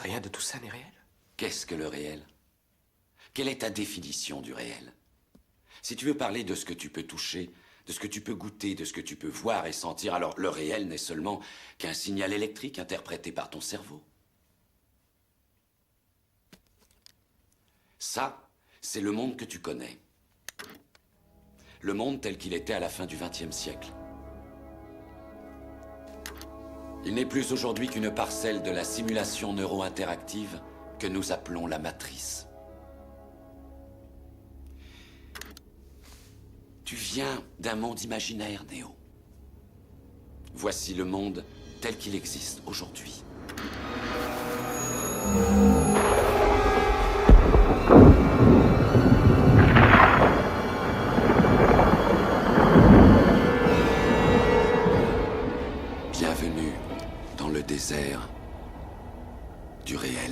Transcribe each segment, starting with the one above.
Rien de tout ça n'est réel. Qu'est-ce que le réel? Quelle est ta définition du réel? Si tu veux parler de ce que tu peux toucher, de ce que tu peux goûter, de ce que tu peux voir et sentir, alors le réel n'est seulement qu'un signal électrique interprété par ton cerveau. Ça, c'est le monde que tu connais. Le monde tel qu'il était à la fin du XXe siècle. Il n'est plus aujourd'hui qu'une parcelle de la simulation neuro-interactive que nous appelons la matrice. Tu viens d'un monde imaginaire, Néo. Voici le monde tel qu'il existe aujourd'hui. Bienvenue dans le désert du réel.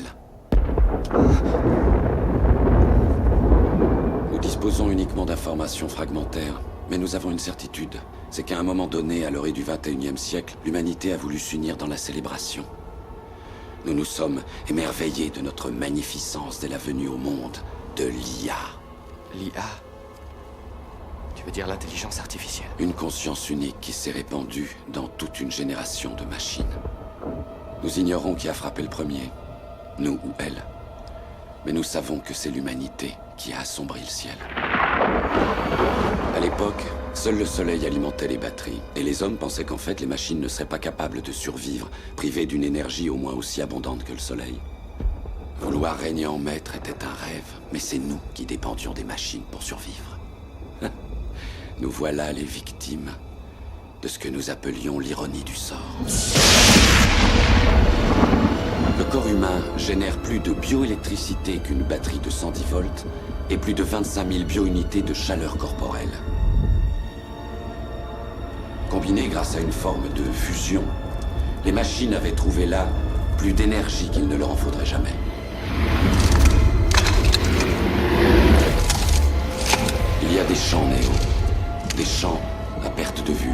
Nous disposons uniquement d'informations fragmentaires, mais nous avons une certitude. C'est qu'à un moment donné, à l'orée du XXIe siècle, l'humanité a voulu s'unir dans la célébration. Nous nous sommes émerveillés de notre magnificence dès la venue au monde de l'IA. L'IA? Tu veux dire l'intelligence artificielle? Une conscience unique qui s'est répandue dans toute une génération de machines. Nous ignorons qui a frappé le premier, nous ou elle. Mais nous savons que c'est l'humanité qui a assombri le ciel. À l'époque, seul le soleil alimentait les batteries, et les hommes pensaient qu'en fait les machines ne seraient pas capables de survivre, privées d'une énergie au moins aussi abondante que le soleil. Vouloir régner en maître était un rêve, mais c'est nous qui dépendions des machines pour survivre. Nous voilà les victimes de ce que nous appelions l'ironie du sort. Le corps humain génère plus de bioélectricité qu'une batterie de 110 volts et plus de 25 000 biounités de chaleur corporelle. Combinées grâce à une forme de fusion, les machines avaient trouvé là plus d'énergie qu'il ne leur en faudrait jamais. Il y a des champs, Néo. Des champs à perte de vue,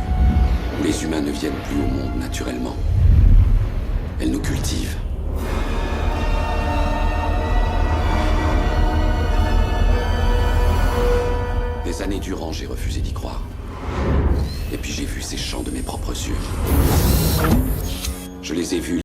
où les humains ne viennent plus au monde naturellement. Elles nous cultivent. Des années durant, j'ai refusé d'y croire. Et puis j'ai vu ces champs de mes propres yeux. Je les ai vus